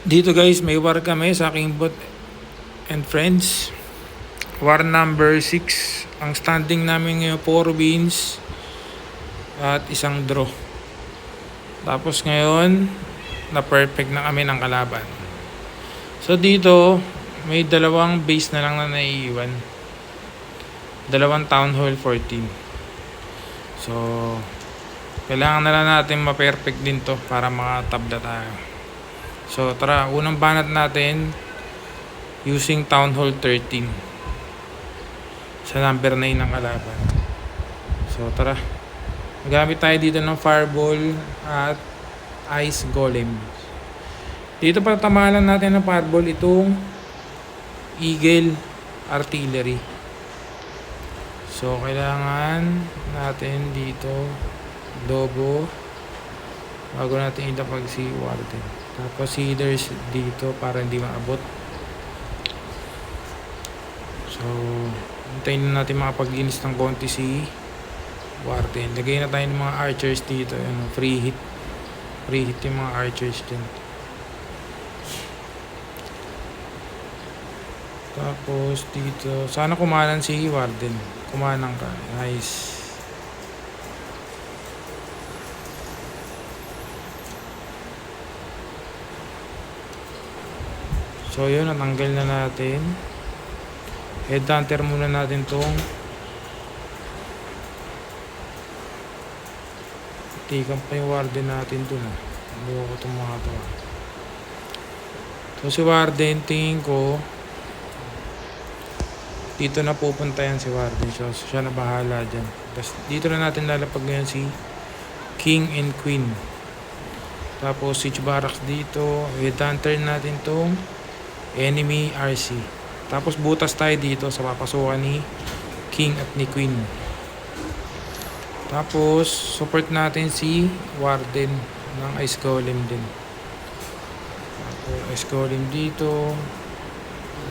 Dito guys, may war kami sa aking bot and friends. War number 6. Ang standing namin ngayon 4 wins at isang draw. Tapos ngayon, na perfect na kami ng kalaban. So dito, may dalawang base na lang na naiiwan. Dalawang Town Hall 14. So, kailangan na lang natin ma-perfect din to para makatabla tayo. So tara, unang banat natin using Town Hall 13 sa number 9 ng kalaban. So tara, magamit tayo dito ng Fireball at Ice Golem. Dito patamalan natin ng Fireball itong Eagle Artillery. So kailangan natin dito Lobo bago natin ilapag si Warden. Tapos Healers dito para hindi maabot. So hintayin na natin makapaglinis ng konti si Warden. Lagay na tayo ng mga archers dito. Free hit yung mga archers din. Tapos dito, sana kumanan si Warden. Kumanan ka. Nice. So yun, natanggal na natin. Headhunter muna natin tong tikan pa yung Warden natin dun Buo ko itong mga to. So si Warden, tingin ko dito na pupunta yan si Warden. So siya na bahala dyan. Tapos dito na natin lalapag ngayon si King and Queen. Tapos siege barracks dito. Headhunter natin tong enemy RC. Tapos butas tayo dito sa papasukan ni King at ni Queen. Tapos support natin si Warden ng Ice Golem din. Tapos Ice Golem dito,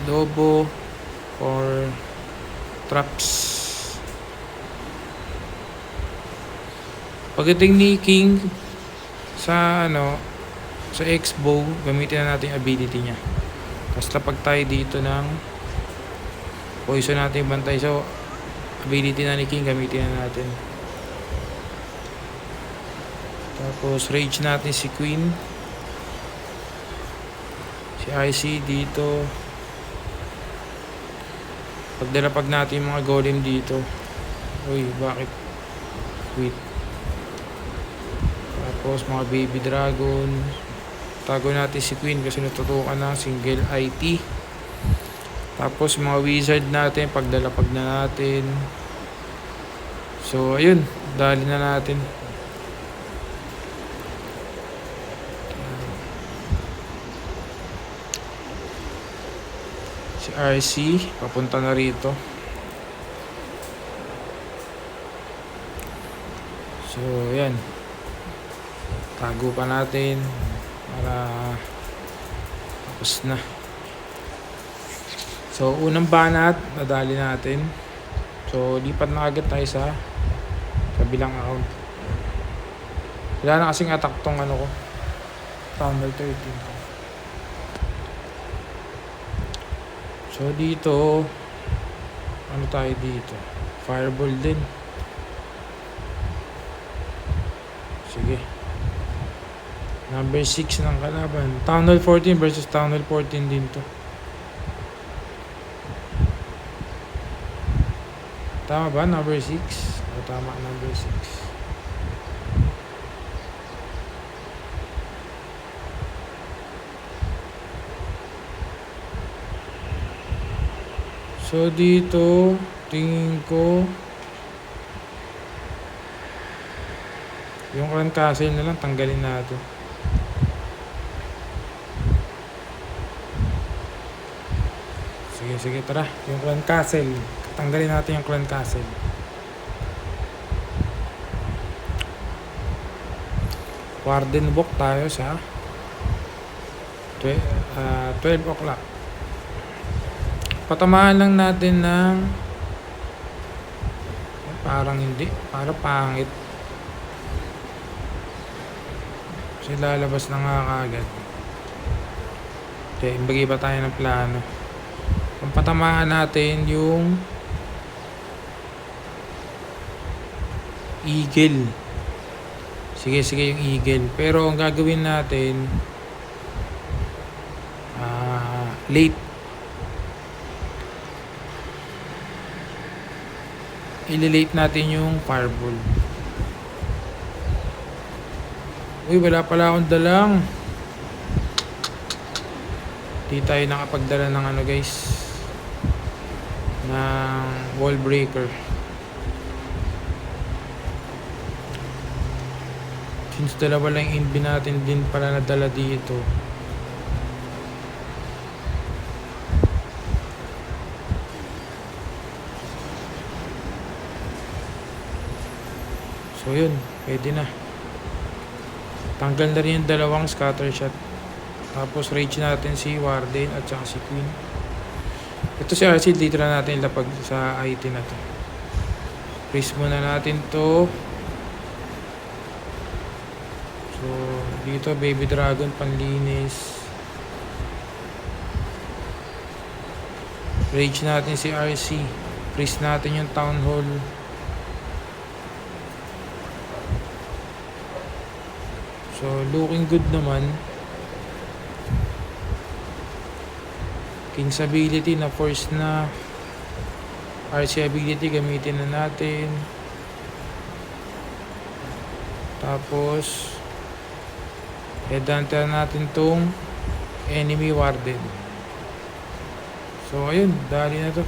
Lobo or traps. Pagdating ni King sa sa X-bow, gamitin na natin yung ability niya. Tapos lapag tayo dito ng poison natin bantay. So ability na ni King gamitin na natin. Tapos rage natin si Queen, si IC dito. Pagdalapag natin yung mga golem dito. Uy, bakit quit? Tapos mga baby dragon. Tago natin si Queen kasi natutukan na single IT. Tapos mga wizard natin, pagdalapag na natin. So ayun, dali na natin. Si RC papunta na rito. So yan, tago pa natin para tapos na. So unang banat nadali natin. So lipat na agad tayo sa kabilang account. Wala na kasing attack tong ko, Town Hall 13. So dito, tayo dito? Fireball din. Sige. Number 6 ng kalaban. Town Hall 14 versus Town Hall 14 din to. Tama ba? Number 6? O tama, number 6. So dito, tingin ko yung Clan Castle na lang tanggalin natin. Sige, tara. Yung Clan Castle, tanggalin natin yung Clan Castle. Warden book tayo sa 12 o'clock. Patamaan lang natin ng parang hindi, parang pangit. Kasi lalabas na nga kagad. Okay, bagay pa tayo ng plano. Ang patamaan natin yung Eagle. Sige yung Eagle. Pero ang gagawin natin late. Ililate natin yung Fireball. Uy, wala pala akong dalang. Di tayo nakapagdala ng ano guys, ng wall breaker. Since dalawa lang yung inbi natin din pala nadala dito. So yun, pwede na. Tanggal na rin yung dalawang scatter shot. Tapos rage natin si Warden at saka si Queen. Ito si RC dito na natin lapag sa IT na to. Freeze muna natin to. So dito Baby Dragon panlinis. Rage natin si RC. Freeze natin yung Town Hall. So looking good naman. King's ability na force na. RC ability gamitin na natin. Tapos headhunter natin tong enemy Warden. So ayun, dali na to.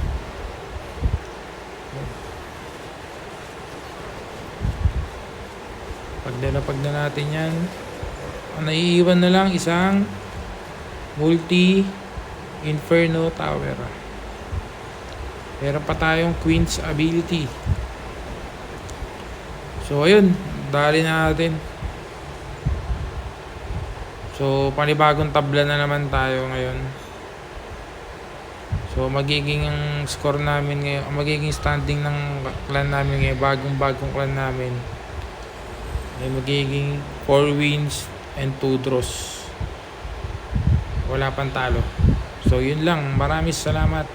Pag na natin yan, ang naiiwan na lang isang multi Inferno Tower. Meron pa tayong Queen's ability. So ayun, dali na natin. So panibagong tabla na naman tayo ngayon. So magiging score namin ngayon, magiging standing ng clan namin ngayon, bagong clan namin, ay magiging 4 wins and 2 draws. Wala pang talo. So yun lang, maraming salamat.